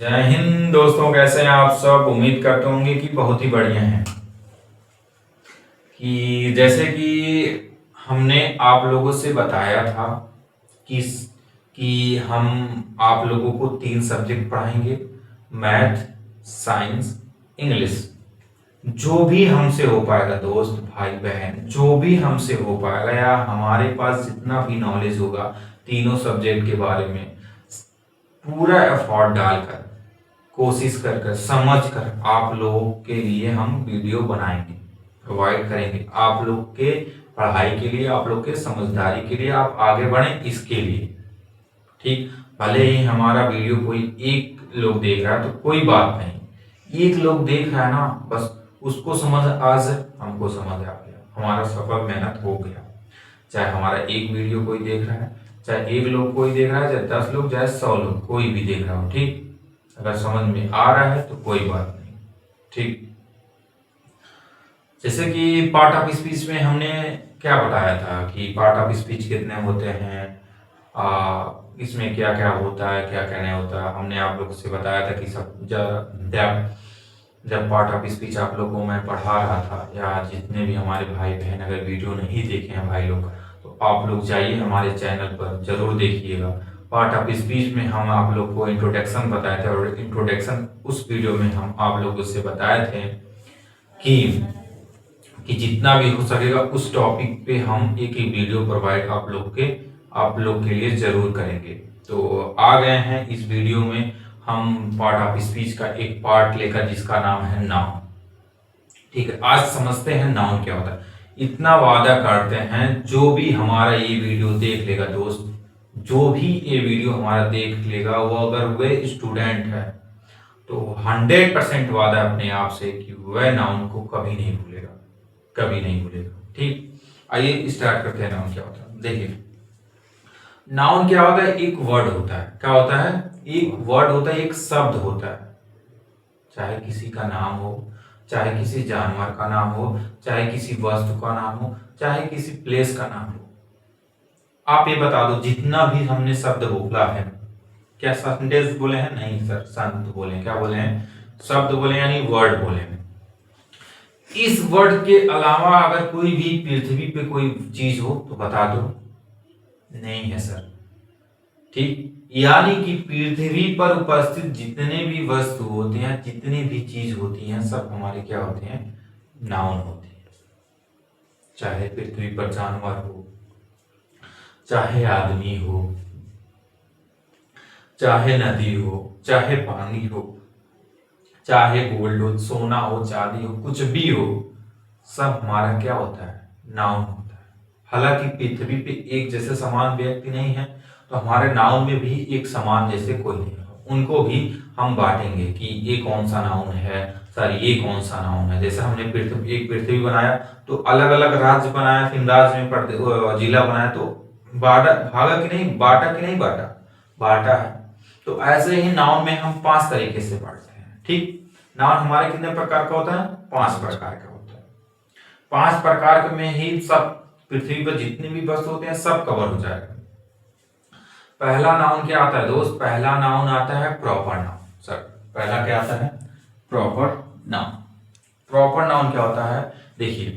जय हिंद दोस्तों, कैसे हैं आप सब। उम्मीद करते होंगे कि बहुत ही बढ़िया हैं। कि जैसे कि हमने आप लोगों से बताया था कि हम आप लोगों को 3 सब्जेक्ट पढ़ाएंगे। Math, science, English. जो भी हमसे हो पाएगा दोस्त भाई बहन, जो भी हमसे हो पाएगा या हमारे पास जितना भी नॉलेज होगा तीनों सब्जेक्ट के बारे में, पूरा एफर्ट डालकर, कोशिश कर कर समझ कर आप लोगों के लिए हम वीडियो बनाएंगे, प्रोवाइड करेंगे आप लोग के पढ़ाई के लिए, आप लोग के समझदारी के लिए, आप आगे बढ़ें इसके लिए। ठीक, भले ही हमारा वीडियो कोई एक लोग देख रहा है तो कोई बात नहीं, एक लोग देख रहा है ना, बस उसको समझ आज हमको समझ आ गया, हमारा सफल मेहनत हो गया। चाहे हमारा एक वीडियो कोई देख रहा है, चाहे एक लोग कोई देख रहा है, चाहे 10 लोग, चाहे 100 लोग, कोई भी देख रहा हो, ठीक, अगर समझ में आ रहा है तो कोई बात नहीं। ठीक, जैसे कि पार्ट ऑफ स्पीच में हमने क्या बताया था कि पार्ट ऑफ स्पीच कितने होते हैं, इसमें क्या क्या होता है, क्या क्या नहीं होता है। हमने आप लोग से बताया था कि सब जब पार्ट ऑफ स्पीच आप लोगों को मैं पढ़ा रहा था, या जितने भी हमारे भाई बहन अगर वीडियो नहीं देखे हैं भाई लोग, तो आप लोग जाइए हमारे चैनल पर जरूर देखिएगा। पार्ट ऑफ स्पीच में हम आप लोग को इंट्रोडक्शन बताए थे, और इंट्रोडक्शन उस वीडियो में हम आप लोगों से बताए थे कि जितना भी हो सकेगा उस टॉपिक पे हम एक एक वीडियो प्रोवाइड आप लोग के लिए जरूर करेंगे। तो आ गए हैं इस वीडियो में हम पार्ट ऑफ स्पीच का एक पार्ट लेकर, जिसका नाम है नाउन। ठीक है, आज समझते हैं नाउन क्या होता है। इतना वादा करते हैं जो भी हमारा ये वीडियो देख लेगा दोस्त, जो भी ये वीडियो हमारा देख लेगा, वो अगर वे स्टूडेंट है तो 100% वादा अपने आप से कि वह नाउन को कभी नहीं भूलेगा, कभी नहीं भूलेगा। ठीक, आइए स्टार्ट करते हैं। नाउन क्या होता है, देखिए नाउन क्या होता है। एक वर्ड होता है, क्या होता है, एक वर्ड होता है, एक शब्द होता है। चाहे किसी का नाम हो, चाहे किसी जानवर का नाम हो, चाहे किसी वस्तु का नाम हो, चाहे किसी प्लेस का नाम हो। आप ये बता दो, जितना भी हमने शब्द बोला है, क्या सेंटेंस बोले हैं? नहीं सर, शब्द बोले हैं। क्या बोले हैं? शब्द बोले, यानी वर्ड बोले हैं। इस वर्ड के अलावा अगर कोई भी पृथ्वी पे कोई चीज हो तो बता दो। नहीं है सर। ठीक, यानी कि पृथ्वी पर उपस्थित जितने भी वस्तु होते हैं, जितनी भी चीज होती हैं, सब हमारे क्या होते हैं? नाउन होते हैं। चाहे पृथ्वी पर जानवर हो, चाहे आदमी हो, चाहे नदी हो, चाहे पानी हो, चाहे गोल्ड हो, सोना हो, चांदी हो, कुछ भी हो, सब हमारा क्या होता है? नाउन होता है। हालांकि पृथ्वी पे एक जैसे समान व्यक्ति नहीं है, तो हमारे नाउन में भी एक समान जैसे कोई नहीं है। उनको भी हम बांटेंगे कि ये कौन सा नाउन है सर, ये कौन सा नाउन है। जैसे हमने एक पृथ्वी बनाया तो अलग अलग राज्य बनाया, फिर राज्य में जिला बनाया, तो बांटा भागा कि नहीं, बांटा कि नहीं बांटा, बांटा है। तो ऐसे ही नाउन में हम 5 तरीके से बांटते हैं। ठीक, नाउन हमारे कितने प्रकार का होता है? 5 प्रकार का होता है। 5 प्रकार में ही सब पृथ्वी पर जितने भी वस्तु होते हैं सब कवर हो जाएगा। पहला नाउन क्या आता है दोस्त? पहला नाउन आता है प्रॉपर नाउन। सर पहला क्या आता है? Proper noun. प्रॉपर नाउन क्या होता है? देखिए,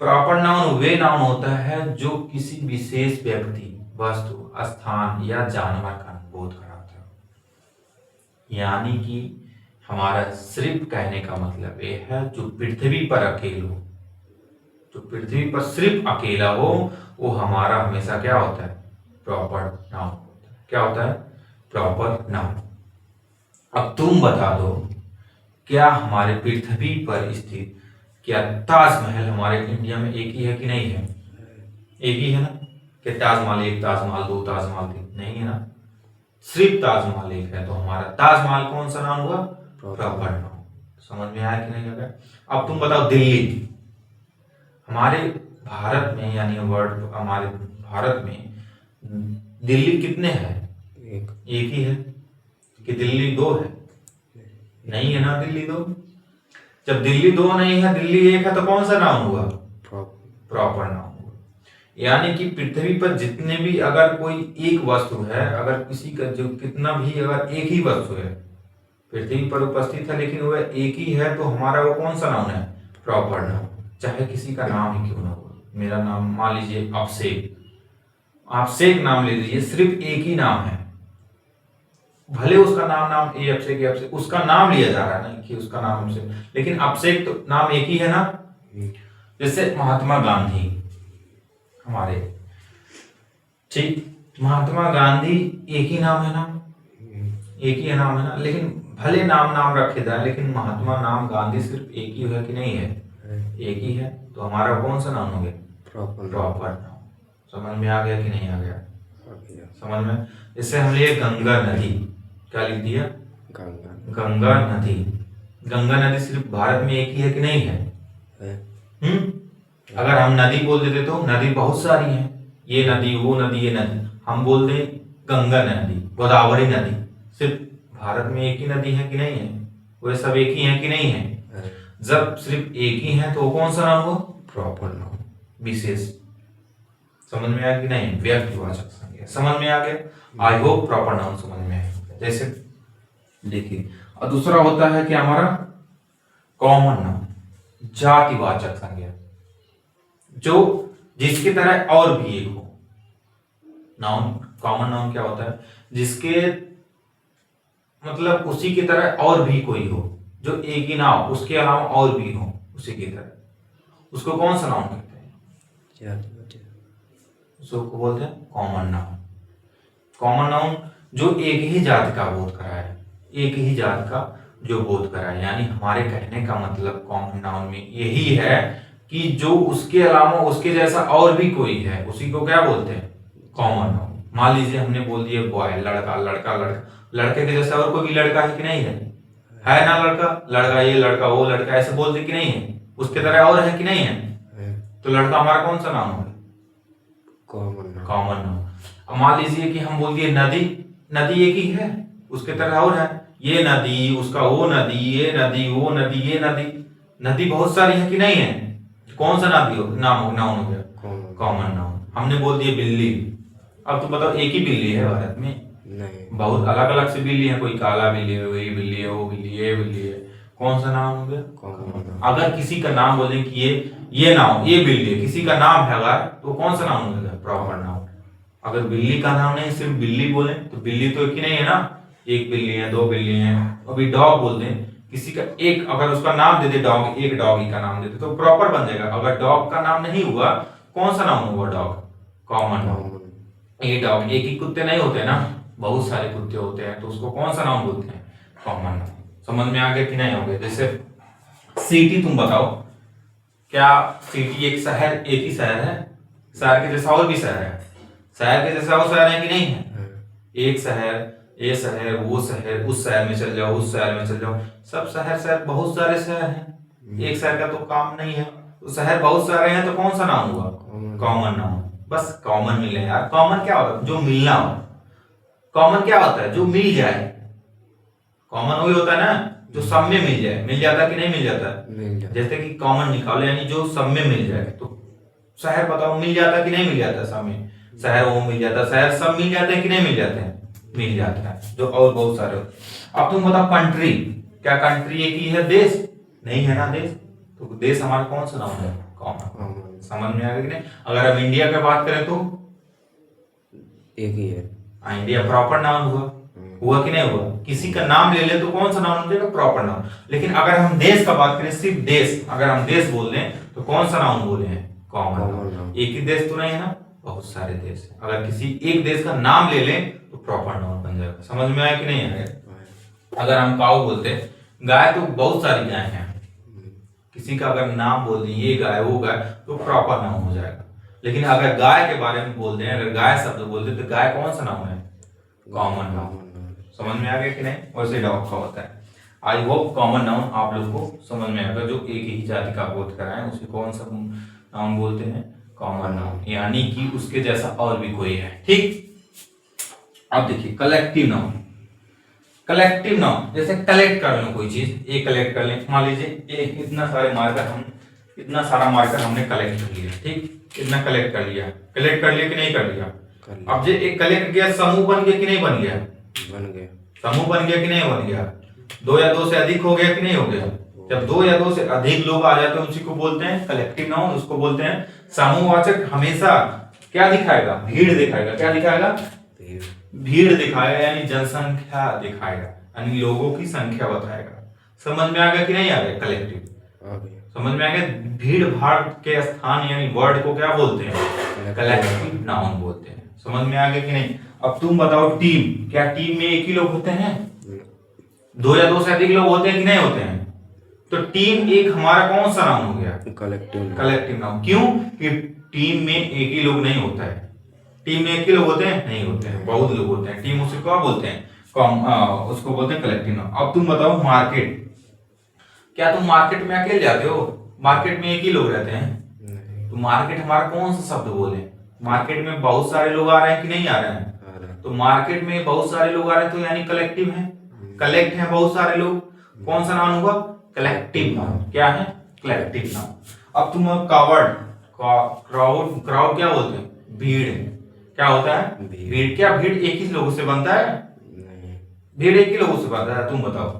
प्रॉपर नाउन वे नाउन होता है जो किसी विशेष व्यक्ति, वस्तु, स्थान या जानवर का बोध कराता है। यानी कि हमारा सिर्फ कहने का मतलब यह है, जो पृथ्वी पर अकेले हो, जो पृथ्वी पर सिर्फ अकेला हो, वो हमारा हमेशा क्या होता है? प्रॉपर नाउन होता है। क्या होता है? Proper noun. अब तुम बता दो, क्या हमारे पृथ्वी पर स्थित, क्या ताजमहल हमारे इंडिया में एक ही है कि नहीं है? एक ही है ना? क्या ताजमहल एक, ताजमहल दो, ताजमहल तीन? नहीं है ना, सिर्फ ताजमहल एक है। तो हमारा ताजमहल कौन सा नाम हुआ? Proper noun. समझ में आया कि नहीं आया? अब तुम बताओ, दिल्ली हमारे भारत में, यानी वर्ल्ड, हमारे भारत में दिल्ली कितने हैं? एक ही है कि दिल्ली 2 है? नहीं है ना, दिल्ली 2। जब दिल्ली 2 नहीं है, दिल्ली 1 है, तो कौन सा नाउन हुआ? प्रॉपर नाउन हुआ। यानी कि पृथ्वी पर जितने भी, अगर कोई एक वस्तु है, अगर किसी का जो कितना भी, अगर एक ही वस्तु है, पृथ्वी पर उपस्थित है लेकिन वह एक ही है, तो हमारा वो कौन सा नाउन है? Proper noun. चाहे किसी का नाम ही क्यों ना हो, मेरा नाम मान लीजिए अभिषेक, आप शेख नाम ले लीजिए, सिर्फ एक ही नाम है, भले उसका नाम ए अभिषेक, उसका नाम लिया जा रहा है नहीं कि उसका नाम अभिषेक, लेकिन अभिषेक तो नाम एक ही है ना। जैसे महात्मा गांधी हमारे, ठीक, महात्मा गांधी एक ही नाम है ना, एक ही नाम है ना, लेकिन भले नाम नाम रखे जाए लेकिन महात्मा नाम गांधी सिर्फ एक ही है कि नहीं है? एक ही है, तो हमारा कौन सा नाम हो गया? प्रॉपर नाम। समझ में आ गया कि नहीं आ गया? समझ में। इससे हम लिए गंगा नदी, क्या लिख दिया? गंगा नदी। गंगा नदी सिर्फ भारत में एक ही है कि नहीं है? अगर हम नदी बोल देते तो नदी बहुत सारी हैं, ये नदी वो नदी ये नदी, हम बोल दें गंगा नदी, गोदावरी नदी, सिर्फ भारत में एक ही नदी है कि नहीं है? वो सब एक ही है कि नहीं है? जब सिर्फ एक ही है तो वो कौन सा नाम हो? प्रॉपर नाउन, विशेष। समझ में आया कि नहीं? व्यक्तिवाचक संज्ञा। समझ में आ गया? आई होप प्रॉपर नाउन समझ में आया। जैसे देखिए, और दूसरा होता है कि हमारा कॉमन नाउन, जातिवाचक संज्ञा, जो जिसकी तरह और भी एक हो। नाउन, कॉमन नाउन क्या होता है? जिसके मतलब उसी की तरह और भी कोई हो, जो एक ही ना हो, उसके अलावा और भी हो उसी की तरह, उसको कौन सा नाउन कहते हैं? उसको बोलते हैं कॉमन नाउन। कॉमन नाउन जो एक ही जात का बोध कराए, एक ही जात का जो बोध कराए, यानी हमारे कहने का मतलब कॉमन नाउन में यही है कि जो उसके अलावा उसके जैसा और भी कोई है, उसी को क्या बोलते हैं? Common noun. मान लीजिए हमने बोल दिया बॉय, लड़का, लड़का लड़का, लड़के के जैसा और कोई भी लड़का है कि नहीं है? है ना लड़का, लड़का ये लड़का वो लड़का, ऐसे बोलते कि नहीं है? उसके तरह और है कि नहीं है? तो लड़का हमारा कौन सा नाम होगा? Common noun. अब मान लीजिए कि हम बोल दिए नदी, नदी एक ही है, उसके तरह और है, ये नदी, उसका वो नदी, ये नदी, वो नदी, ये नदी, नदी बहुत सारी है कि नहीं है? कौन सा नदी हो? नाउन हो गया, कॉमन नाउन। हमने बोल दिया बिल्ली, अब तो बताओ एक ही बिल्ली है भारत में? नहीं, बहुत अलग अलग से बिल्ली है, कोई काला बिल्ली है, वही बिल्ली है, वो बिल्ली है, ये बिल्ली है, कौन सा नाम हो गया? अगर किसी का नाम बोले कि ये नाम, ये बिल्ली है, किसी का नाम है अगर, तो कौन सा नाम हो गया? Proper noun. अगर बिल्ली का नाम नहीं, सिर्फ बिल्ली बोले तो बिल्ली तो एक ही नहीं है ना, एक बिल्ली है, दो बिल्ली है। अभी डॉग बोल दें, किसी का एक, अगर उसका नाम दे दे डॉग, एक डॉगी का नाम दे दे तो प्रॉपर बन जाएगा। अगर डॉग का नाम नहीं हुआ, कौन सा नाम हुआ? Dog, common noun. ये डॉग, एक ही कुत्ते नहीं होते ना, बहुत सारे कुत्ते होते हैं, तो उसको कौन सा नाम बोलते हैं? Common noun. समझ में आ गया कि नहीं हो गया? जैसे सिटी, तुम बताओ क्या सिटी एक शहर, एक ही शहर है? शहर के जैसा और भी शहर है, शहर के जैसा और शहर है कि नहीं है? एक शहर, ये शहर, वो शहर, उस शहर में चल जाओ, उस शहर में चल जाओ, सब शहर शहर, बहुत सारे शहर हैं, एक शहर का तो काम नहीं है, तो शहर बहुत सारे हैं, तो कौन सा नाम हुआ? Common noun. बस कॉमन मिले यार। कॉमन क्या होता है? जो मिलना हो। कॉमन क्या होता है? जो मिल जाए। कॉमन वही होता है ना जो सब में मिल जाए। मिल जाता है कि नहीं मिल जाता? जैसे कि कॉमन निकालो, यानी जो सब में मिल जाए। तो शहर बताओ मिल जाता है कि नहीं मिल जाता? सब में शहर वो मिल जाता है, शहर सब मिल जाते हैं कि नहीं मिल जाते हैं? मिल जाता है, जो और बहुत सारे। अब तुम बताओ कंट्री, क्या कंट्री एक ही है? देश नहीं है ना देश, तो देश हमारा कौन सा नाम है? कॉमन। समझ में आ गया कि नहीं? अगर हम इंडिया की बात करें तो एक ही है। इंडिया प्रॉपर नाउन हुआ, हुआ कि नहीं हुआ? किसी का नाम ले ले तो कौन सा नाउन हो जाएगा? Proper noun. लेकिन अगर हम देश का बात करें, सिर्फ देश, अगर हम देश बोल दें तो कौन सा नाउन बोले हैं? Common noun. एक ही देश तो नहीं है ना, बहुत सारे देश। अगर किसी एक देश का नाम ले लें तो प्रॉपर नाउन बन जाएगा। समझ में आया कि नहीं आया? अगर हम काऊ बोलते हैं, गाय तो बहुत सारी गाय हैं, किसी का अगर नाम बोल दें ये गाय वो गाय तो प्रॉपर नाउन हो जाएगा। लेकिन अगर गाय के बारे में बोल दें, अगर गाय शब्द बोल दें तो गाय कौन सा नाउन है? Common noun. समझ में आ गया कि नहीं? वैसे डॉग का होता है। आई होप कॉमन नाउन आप लोग को समझ में आएगा। जो एक ही जाति का बोध कराए उसे कौन सा नाउन बोलते हैं? कॉमन नाउन, यानी कि उसके जैसा और भी कोई है। ठीक, अब देखिए कलेक्टिव नाउन। कलेक्टिव नाउन जैसे कलेक्ट कर लो कोई चीज, ये कलेक्ट कर लें, मान लीजिए इतना सारे मार्कर, हम इतना सारा मार्कर हमने कलेक्ट कर लिया। ठीक, इतना कलेक्ट कर लिया, कलेक्ट कर लिया कि नहीं कर लिया? अब जो एक कलेक्ट किया, समूह बन गया कि नहीं बन गया? बन गया। समूह बन गया कि नहीं बन गया? दो या दो से अधिक हो गया कि नहीं हो गया? जब दो या दो से अधिक लोग आ जाते हैं उसी को बोलते हैं कलेक्टिव नाउन, उसको बोलते हैं समूहवाचक। हमेशा क्या दिखाएगा? भीड़ दिखाएगा। क्या दिखाएगा? भीड़। भीड़ दिखाएगा, यानी जनसंख्या दिखाएगा, यानी लोगों की संख्या बताएगा। समझ में आ गया कि नहीं आ गया? कलेक्टिव आ गया। समझ में आ गया? भीड़ भाड़ के स्थान यानी वर्ड को क्या बोलते हैं? कलेक्टिव नाउन बोलते हैं। समझ में आ गया कि नहीं? अब तुम बताओ टीम, क्या टीम में एक ही लोग होते हैं? दो या दो से अधिक लोग होते हैं कि नहीं होते हैं? तो टीम एक हमारा कौन सा नाउन हो गया? Collective noun. क्यों? कि टीम में एक ही लोग नहीं होता है। टीम में एक ही लोग होते हैं? नहीं होते हैं, बहुत लोग होते हैं। टीम उसे क्या बोलते हैं? उसको बोलते हैं कलेक्टिव नाउन। अब तुम बताओ मार्केट, क्या तुम मार्केट में अकेले जाते हो? मार्केट में एक ही लोग रहते हैं? तो मार्केट हमारा कौन सा शब्द बोले? मार्केट में बहुत सारे लोग आ रहे हैं कि नहीं आ रहे हैं? तो मार्केट में बहुत सारे लोग आ रहे हैं तो यानी कलेक्टिव है, कलेक्ट है बहुत सारे लोग। कौन सा नाउन होगा? Collective noun. क्या है? Collective noun. अब तुम कावर्ड, क्राउड क्या बोलते हैं? भीड़। क्या होता है? भीड़। क्या भीड़ एक ही लोगों से बनता है? भीड़ एक ही लोगों से बनता है? तुम बताओ।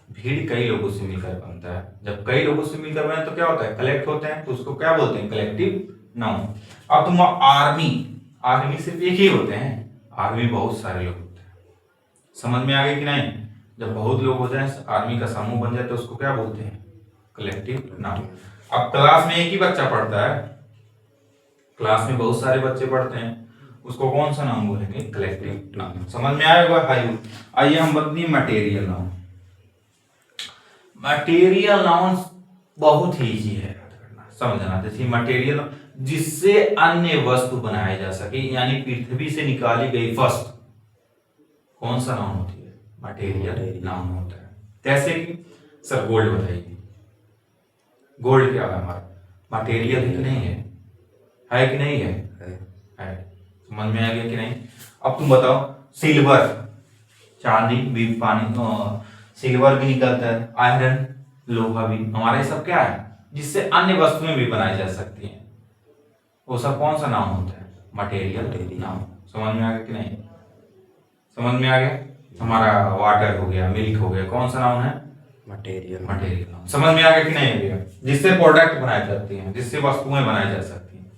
भीड़ कई लोगों से मिलकर बनता है। जब कई लोगों से मिलकर बने तो क्या होता है? कलेक्ट होते हैं, तो उसको क्या बोलते हैं? Collective noun. अब तुम आर्मी, आर्मी सिर्फ एक ही होते हैं? आर्मी बहुत सारे लोग होते हैं। समझ में आ गए कि नहीं? जब बहुत लोग हो जाए, आर्मी का समूह बन जाए तो उसको क्या बोलते हैं? Collective noun. अब क्लास में एक ही बच्चा पढ़ता है, क्लास में बहुत सारे बच्चे पढ़ते हैं, उसको कौन सा नाउन बोलेंगे? Collective noun. समझ में आएगा? आइए हम बदलिए मटेरियल नाउन। मटेरियल नाउन बहुत ही इजी है याद करना, समझना। जैसे मटेरियल जिससे अन्य वस्तु बनाए जा सके, यानी पृथ्वी से निकाली गई वस्तु कौन सा नाउन होती है? मटेरियल नाउन होता है। जैसे कि सर गोल्ड बताइए, गोल्ड क्या है हमारा? मटेरियल ही नहीं है? है कि नहीं है? है। समझ में आ गया कि नहीं? अब तुम बताओ सिल्वर, चांदी भी पानी, सिल्वर भी निकलता है, आयरन, लोहा भी, हमारा ये सब क्या है? जिससे अन्य वस्तुएं भी बनाई जा सकती हैं, वो सब कौन सा नाउन होता है? Material noun. समझ में आ गया कि नहीं? समझ में आ गया? हमारा वाटर हो गया, मिल्क हो गया, कौन सा नाउन है? Material noun. समझ में आ गया कि नहीं आ गया? जिससे प्रोडक्ट बनाई जाती हैं, जिससे वस्तुएं बनाई जा सकती हैं।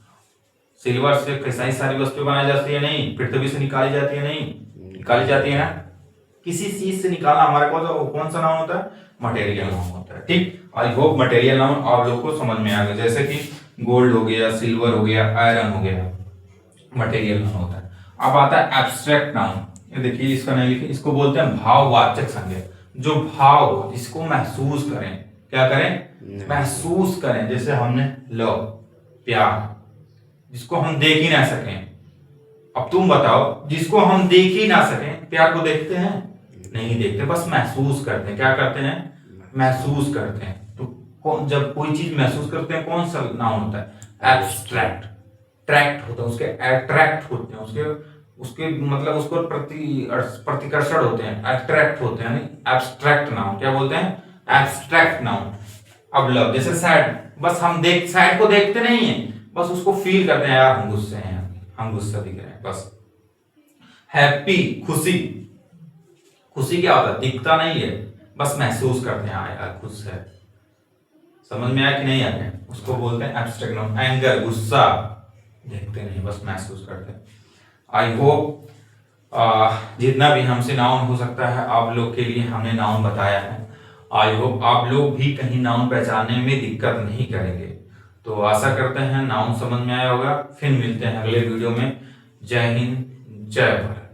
सिल्वर से कई सारी वस्तुएं बनाई जाती है? नहीं। पृथ्वी से निकाली जाती है? नहीं, निकाली जाती है ना। किसी चीज से निकालना हमारे कौन सा नाउन होता है? मटेरियल नाउन होता है। ठीक, आई होप मटेरियल नाउन आप लोग को समझ में आ गया। जैसे कि गोल्ड हो गया, सिल्वर हो गया, आयरन हो गया, मटेरियल नाउन होता है। अब आता है एब्स्ट्रैक्ट नाउन। ये देखिए, इसका नहीं लिखे, इसको बोलते हैं भाववाचक संज्ञा। जो भाव, जिसको महसूस करें, क्या करें? महसूस करें। जैसे हमने लव, प्यार, जिसको हम देख ही ना सकें। अब तुम बताओ, जिसको हम देख ही ना सकें, प्यार को देखते हैं? नहीं देखते, बस महसूस करते हैं। क्या करते हैं? महसूस करते हैं। तो जब कोई चीज महसूस करते हैं, कौन सा नाउन होता है? एब्स्ट्रैक्ट। ट्रैक्ट होता है, उसके अट्रैक्ट होते हैं, उसके मतलब उसको प्रतिकर्षण होते हैं, अट्रैक्ट होते हैं, एब्स्ट्रैक्ट नाउन। क्या बोलते हैं? Abstract noun. अब लव, जैसे सैड, बस हम सैड को देखते नहीं है, बस उसको फील करते हैं, यार हम गुस्से हैं, हम गुस्सा दिख रहे हैं, बस। हैप्पी, खुशी, खुशी क्या होता है? दिखता नहीं है, बस महसूस करते हैं, हाँ यार खुश है। समझ में आया कि नहीं आया? उसको बोलते हैं एब्स्ट्रैक्ट नाउन। एंगर, गुस्सा, देखते नहीं, बस महसूस करते हैं। आई होप जितना भी हमसे नाउन हो सकता है आप लोग के लिए हमने नाउन बताया है। आई होप आप लोग भी कहीं नाउन पहचानने में दिक्कत नहीं करेंगे। तो आशा करते हैं नाउन समझ में आया होगा। फिर मिलते हैं अगले वीडियो में। जय हिंद, जय भारत।